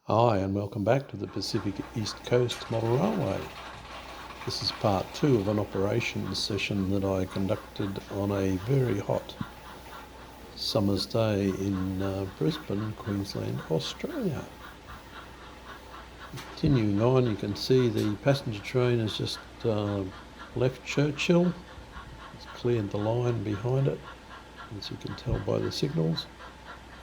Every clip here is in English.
Hi and welcome back to the Pacific East Coast Model Railway. This is part 2 of an operations session that I conducted on a very hot summer's day in Brisbane, Queensland, Australia. Continuing on, you can see the passenger train has just left Churchhill. It's cleared the line behind it, as you can tell by the signals,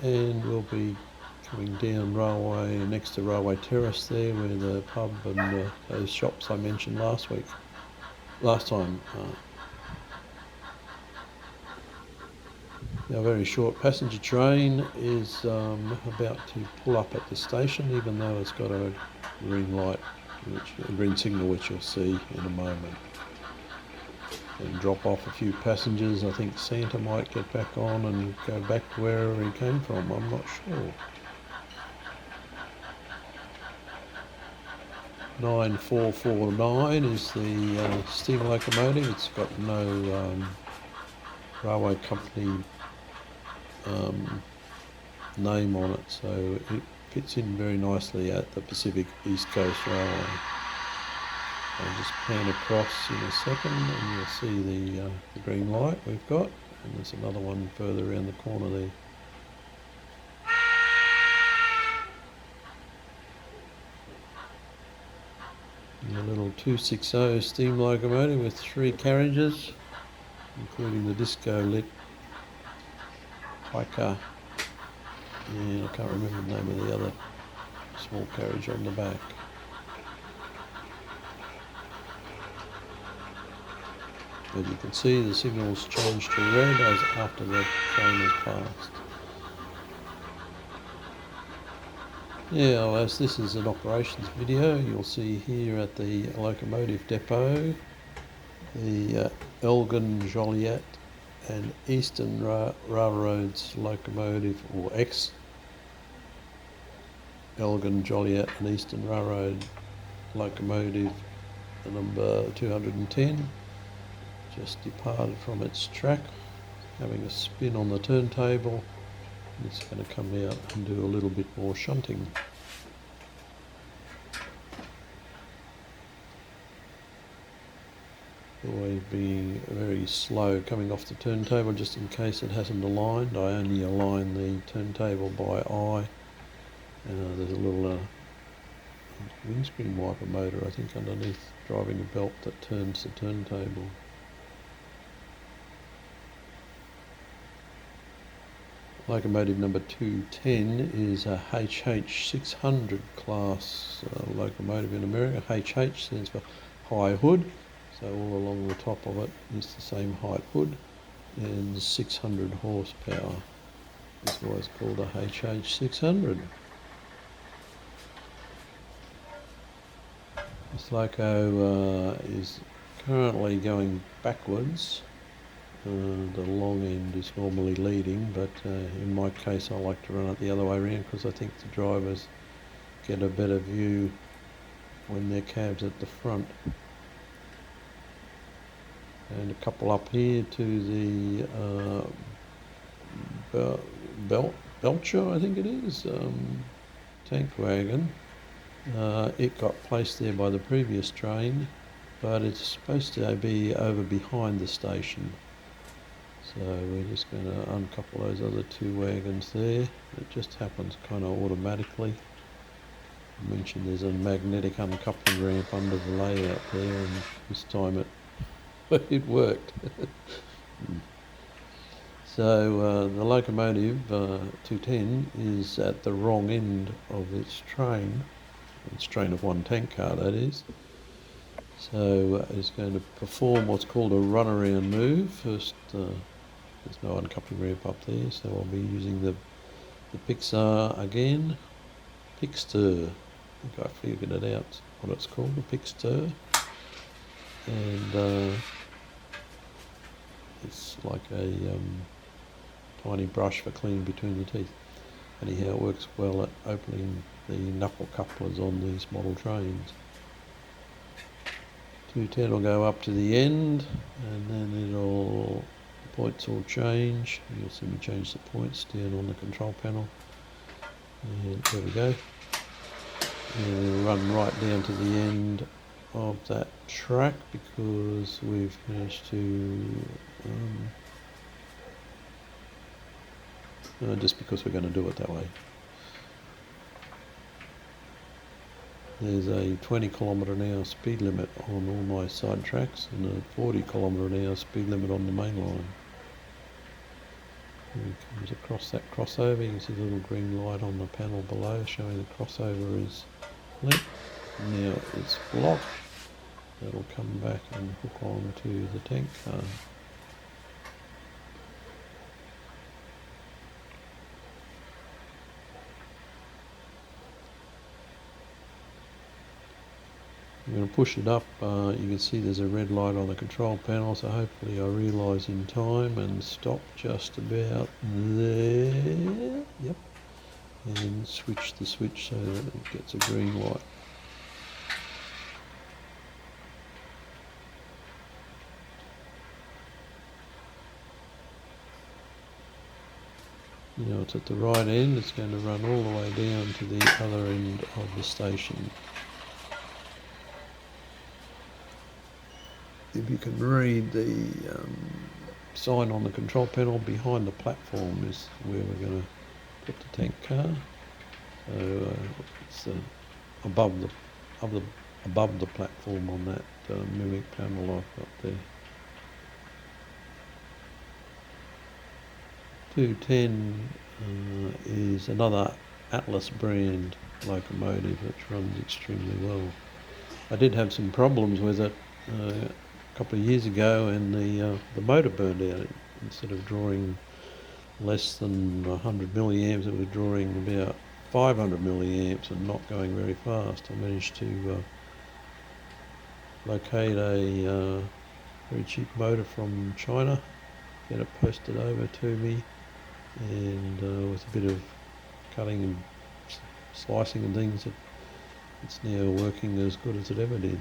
and we'll be coming down railway next to Railway Terrace there, where the pub and those shops I mentioned last time. Our very short passenger train is about to pull up at the station, even though it's got a green light, a green signal, which you'll see in a moment. And drop off a few passengers. I think Santa might get back on and go back wherever he came from. I'm not sure. 9449 is the steam locomotive. It's got no railway company name on it, so it fits in very nicely at the Pacific East Coast Railway. I'll just pan across in a second and you'll see the green light we've got, and there's another one further around the corner there. A little 260 steam locomotive with 3 carriages, including the disco lit hiker, and I can't remember the name of the other small carriage on the back. As you can see, the signals change to red after the train has passed. Yeah, well, as this is an operations video, you'll see here at the locomotive depot the Elgin Joliet and Eastern Railroad's locomotive, or ex-Elgin Joliet and Eastern Railroad locomotive number 210, just departed from its track, having a spin on the turntable. It's going to come out and do a little bit more shunting. Always being very slow coming off the turntable, just in case it hasn't aligned. I only align the turntable by eye. There's a little windscreen wiper motor, I think, underneath driving a belt that turns the turntable. Locomotive number 210 is a HH600 class locomotive in America. HH stands for high hood, so all along the top of it is the same height hood, and 600 horsepower. That's why it's called a HH600. This loco is currently going backwards. The long end is normally leading, but in my case I like to run it the other way around, because I think the drivers get a better view when their cab's at the front. And a couple up here to the Belcher, I think it is, tank wagon. It got placed there by the previous train, but it's supposed to be over behind the station. So we're just going to uncouple those other 2 wagons there. It just happens kind of automatically. I mentioned there's a magnetic uncoupling ramp under the layout there, and this time it worked. So the locomotive 210 is at the wrong end of its train of one tank car, that is. So it's going to perform what's called a runaround move. First, there's no uncoupling ramp up there, so I'll be using the Pixar again. Pixter, I think I figured it out what it's called, the Pixter. And it's like a tiny brush for cleaning between the teeth. Anyhow, it works well at opening the knuckle couplers on these model trains. 210 will go up to the end, and then the points will change. You'll see me change the points down on the control panel. And there we go. and we'll run right down to the end of that track because we've managed to just because we're going to do it that way. There's a 20 km/h speed limit on all my side tracks and a 40 km/h speed limit on the main line. And it comes across that crossover. You can see the little green light on the panel below showing the crossover is lit. Now it's blocked. That'll come back and hook on to the tank car. I'm going to push it up. You can see there's a red light on the control panel, so hopefully I realise in time and stop just about there. Yep. And switch the switch so that it gets a green light. Now it's at the right end. It's going to run all the way down to the other end of the station. If you can read the sign on the control panel, behind the platform is where we're going to put the tank car. So it's above the platform on that mimic panel I've got there. 210 is another Atlas brand locomotive which runs extremely well. I did have some problems with it a couple of years ago, and the motor burned out. Instead of drawing less than 100 milliamps, it was drawing about 500 milliamps and not going very fast. I managed to locate a very cheap motor from China, get it posted over to me, and with a bit of cutting and slicing and things, it's now working as good as it ever did.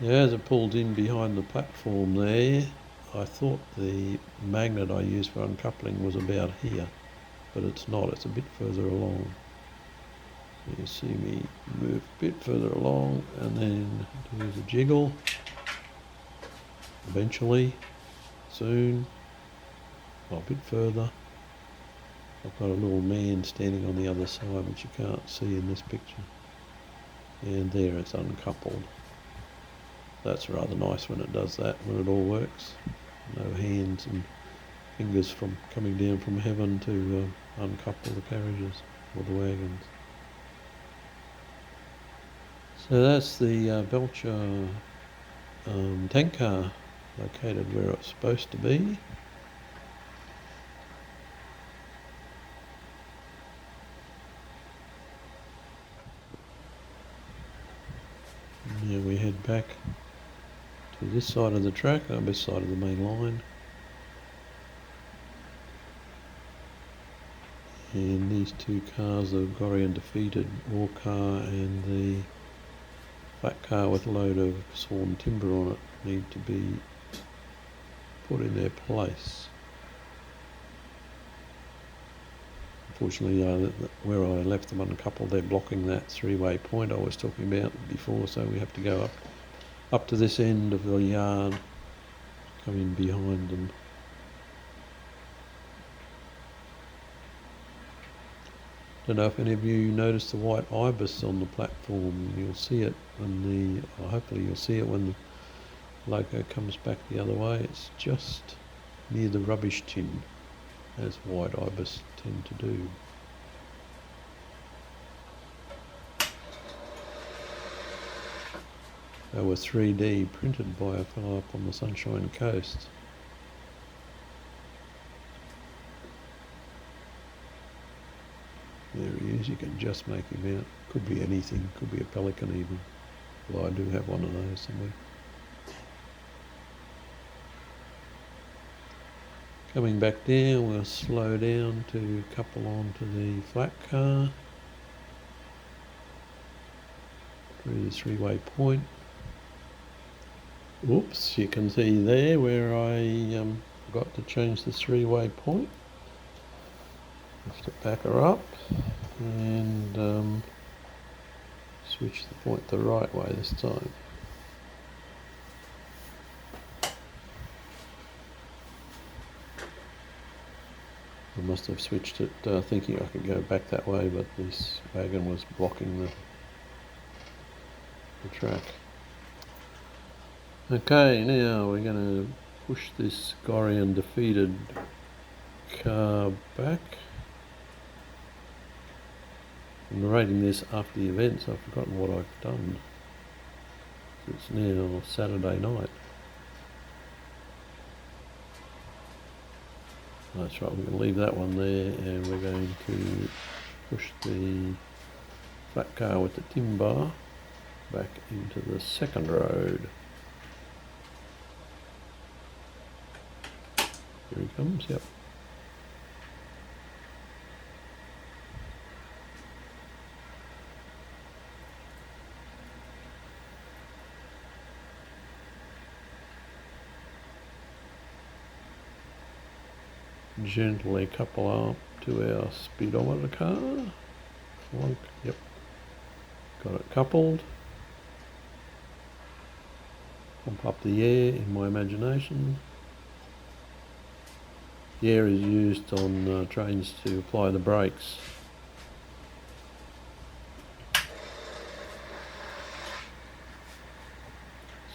Now, as it pulled in behind the platform there, I thought the magnet I used for uncoupling was about here, but it's not. It's a bit further along. You see me move a bit further along and then do the jiggle. Eventually, soon, a bit further. I've got a little man standing on the other side which you can't see in this picture. And there it's uncoupled. That's rather nice when it does that, when it all works. No hands and fingers from coming down from heaven to uncouple the carriages or the wagons. So that's the Belcher tank car located where it's supposed to be. Now we head back to this side of the track, this side of the main line. And these two cars, the Gorian defeated ore car and the flat car with a load of sawn timber on it, need to be put in their place. Unfortunately, where I left them uncoupled, they're blocking that three-way point I was talking about before, so we have to go up to this end of the yard, come in behind them. Don't know if any of you noticed the white ibis on the platform. You'll see it when hopefully you'll see it when the loco comes back the other way. It's just near the rubbish tin, as white ibis tend to do. They were 3D printed by a fellow up on the Sunshine Coast. There he is, you can just make him out. Could be anything, could be a pelican even. Well, I do have one of those somewhere. Coming back down, we'll slow down to couple onto the flat car through the three-way point. Oops, you can see there where I forgot to change the three-way point. Lift it back her up. and switch the point the right way this time. I must have switched it thinking I could go back that way, but this wagon was blocking the track. Okay, now we're going to push this Gorian defeated car back. I'm narrating this after the event, so I've forgotten what I've done. It's now Saturday night. That's right, we're going to leave that one there, and we're going to push the flat car with the timber back into the second road. Here he comes, yep. Gently couple up to our speedometer car. Flunk, yep. Got it coupled. Pump up the air in my imagination. The air is used on trains to apply the brakes.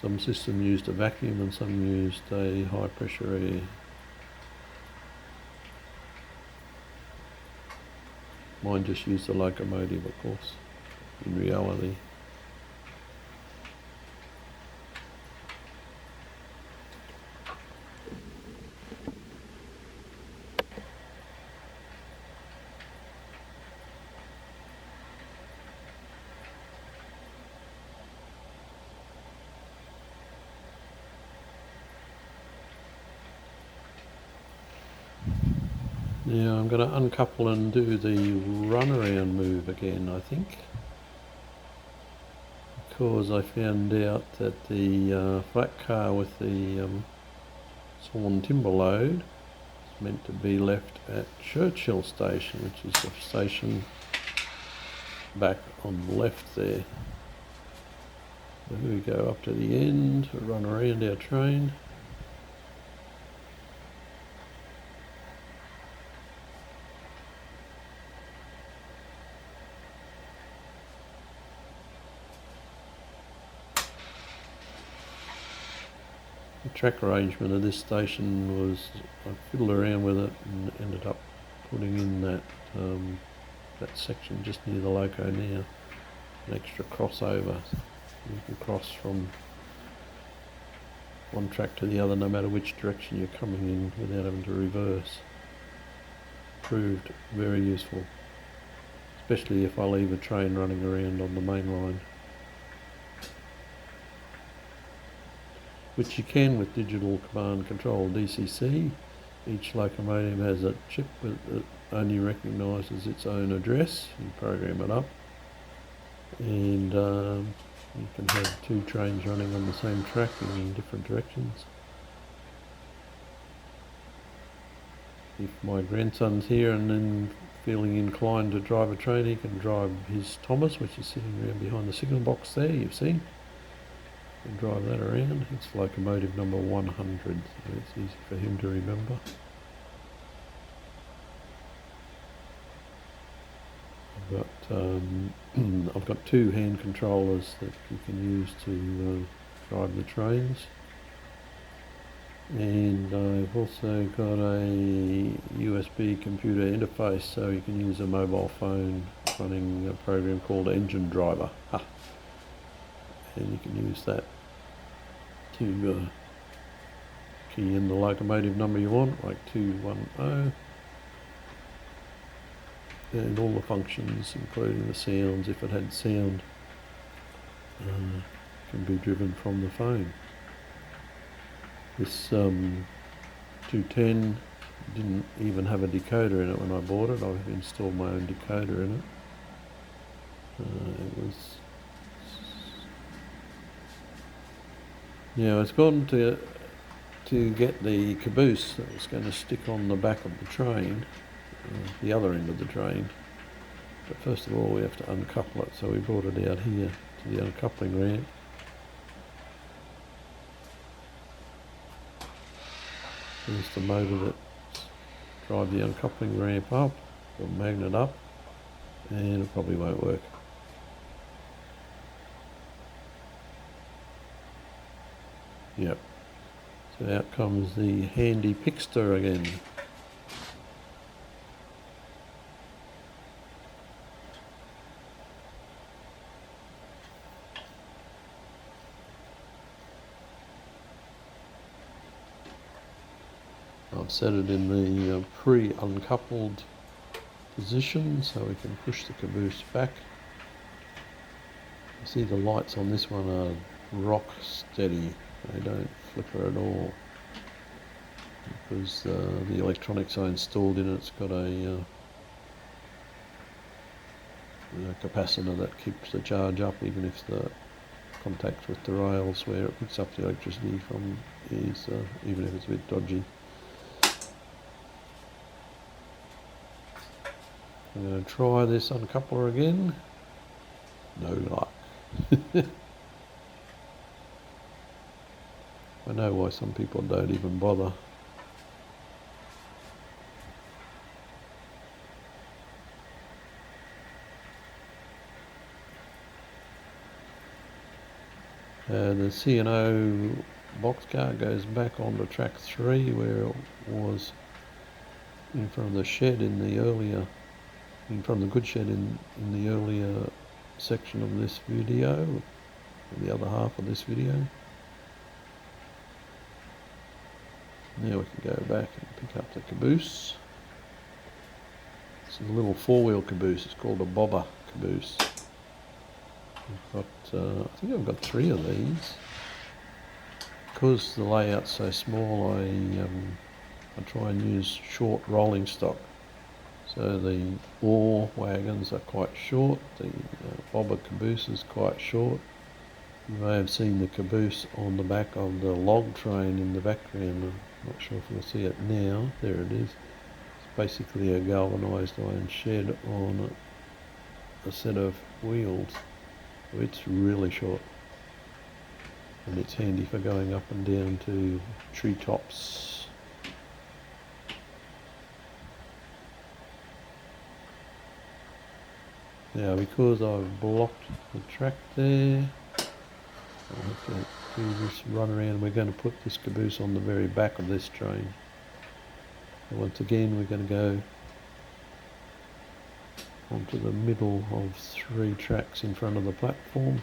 Some systems used a vacuum and some used a high pressure air. Mine just used the locomotive, of course, in reality. Now I'm going to uncouple and do the runaround move again, I think, because I found out that the flat car with the sawn timber load is meant to be left at Churchhill station, which is the station back on the left there. So here we go up to the end, run around our train. The track arrangement of this station was, I fiddled around with it and ended up putting in that that section just near the loco now, an extra crossover. You can cross from one track to the other no matter which direction you're coming in without having to reverse. Proved very useful, especially if I leave a train running around on the main line, which you can with digital command control DCC. Each locomotive has a chip that only recognises its own address. You program it up, and you can have two trains running on the same track in different directions. If my grandson's here and then feeling inclined to drive a train, he can drive his Thomas, which is sitting around behind the signal box there, you've seen. And drive that around. It's locomotive number 100, so it's easy for him to remember. I've got two hand controllers that you can use to drive the trains, and I've also got a USB computer interface, so you can use a mobile phone running a program called Engine Driver. And you can use that to key in the locomotive number you want, like 210, and all the functions, including the sounds, if it had sound, can be driven from the phone. This 210 didn't even have a decoder in it when I bought it. I've installed my own decoder in it. It was... Now it's gone to get the caboose that was going to stick on the back of the train, the other end of the train, But first of all we have to uncouple it, so we brought it out here to the uncoupling ramp. There's the motor that drives the uncoupling ramp up, or magnet up, and it probably won't work. Yep. So out comes the handy pickster again. I've set it in the pre-uncoupled position so we can push the caboose back. You see the lights on this one are rock steady, they don't flicker at all, because the electronics I installed in it's got a capacitor that keeps the charge up even if the contact with the rails where it picks up the electricity from is even if it's a bit dodgy. I'm going to try this uncoupler again. No luck. I know why some people don't even bother. The C&O boxcar goes back onto track 3 where it was in front of the shed in the earlier, in front of the goods shed in the earlier section of this video, the other half of this video. Now we can go back and pick up the caboose. It's a little 4-wheel caboose, it's called a bobber caboose. I've got, I think I've got 3 of these. Because the layout's so small, I try and use short rolling stock. So the ore wagons are quite short, the bobber caboose is quite short. You may have seen the caboose on the back of the log train in the background. I'm not sure if you'll see it now. There it is. It's basically a galvanised iron shed on a set of wheels. It's really short, and it's handy for going up and down to treetops. Now, because I've blocked the track there, I'll have to do this run around. We're going to put this caboose on the very back of this train. And once again, we're going to go onto the middle of 3 tracks in front of the platform.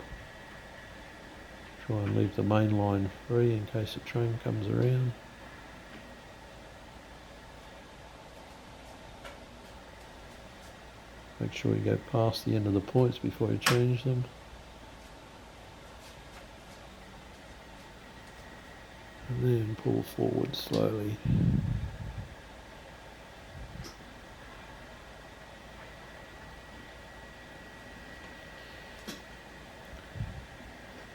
Try and leave the main line free in case a train comes around. Make sure you go past the end of the points before you change them. And then pull forward slowly.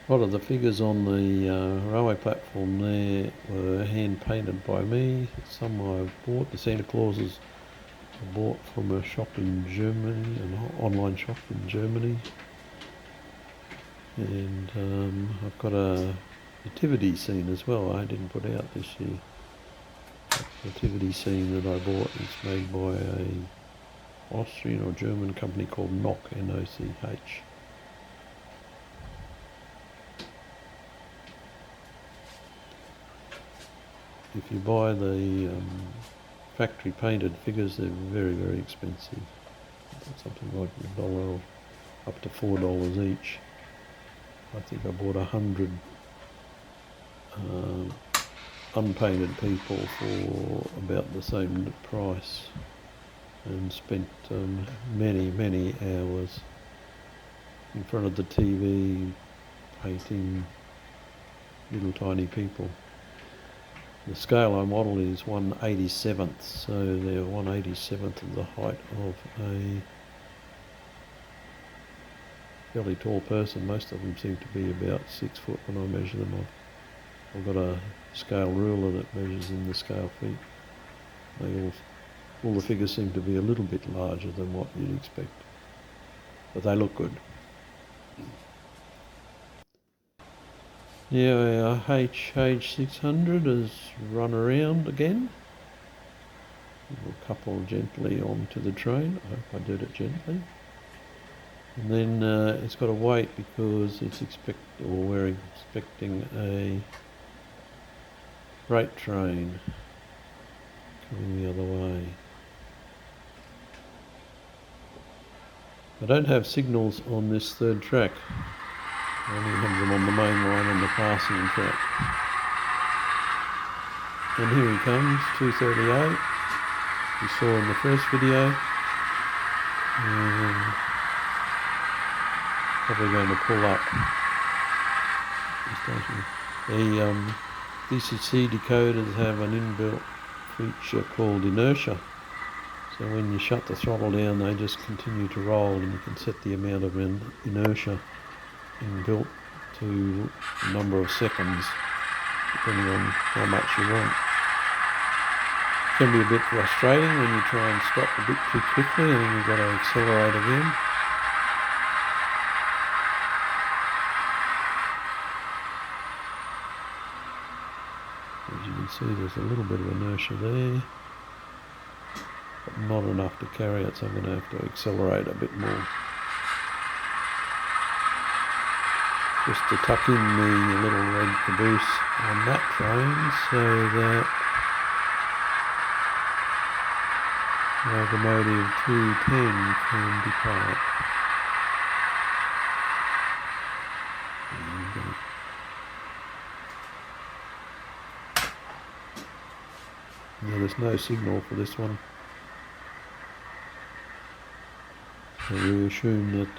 A lot of the figures on the railway platform there were hand painted by me. Some I bought. The Santa Clauses I bought from a shop in Germany, an online shop in Germany. And I've got a nativity scene as well I didn't put out this year. The nativity scene that I bought is made by a Austrian or German company called Noch, N-O-C-H. If you buy the factory painted figures, they're very, very expensive. Something like $1 or up to $4 each. I think I bought 100 unpainted people for about the same price, and spent many, many hours in front of the TV painting little tiny people. The scale I model is 1/87th, so they're 1/87th of the height of a fairly tall person. Most of them seem to be about 6 foot when I measure them. I've got a scale ruler that measures in the scale feet. All the figures seem to be a little bit larger than what you'd expect. but they look good. Now our HH600 has run around again. We'll couple gently onto the train. I hope I did it gently. And then it's got to wait because we're expecting a freight train coming the other way. I don't have signals on this third track. I only have them on the main line and the passing track. And here he comes, 238. We saw in the first video. And probably going to pull up. The DCC decoders have an inbuilt feature called inertia. So when you shut the throttle down, they just continue to roll, and you can set the amount of inertia inbuilt to a number of seconds, depending on how much you want. It can be a bit frustrating when you try and stop a bit too quickly and then you've got to accelerate again. As you can see, there's a little bit of inertia there, but not enough to carry it, so I'm going to have to accelerate a bit more. Just to tuck in the little red caboose on that train so that locomotive 210 can depart. Yeah, there's no signal for this one. So we assume that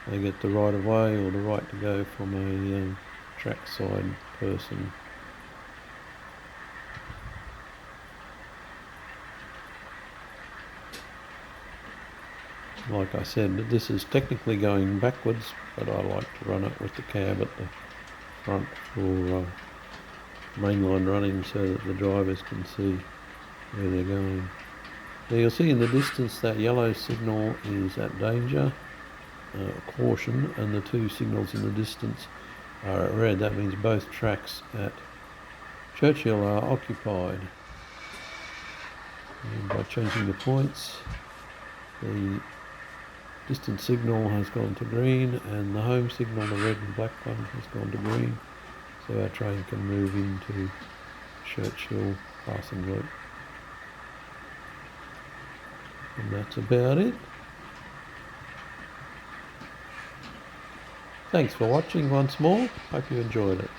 they get the right of way or the right to go from a trackside person. Like I said, this is technically going backwards, but I like to run it with the cab at the front for mainline running so that the drivers can see where they're going. Now you'll see in the distance that yellow signal is at danger, caution, and the two signals in the distance are at red. That means both tracks at Churchhill are occupied. And by changing the points, the distance signal has gone to green and the home signal, the red and black one, has gone to green. So our train can move into Churchhill passing loop. And that's about it. Thanks for watching once more. Hope you enjoyed it.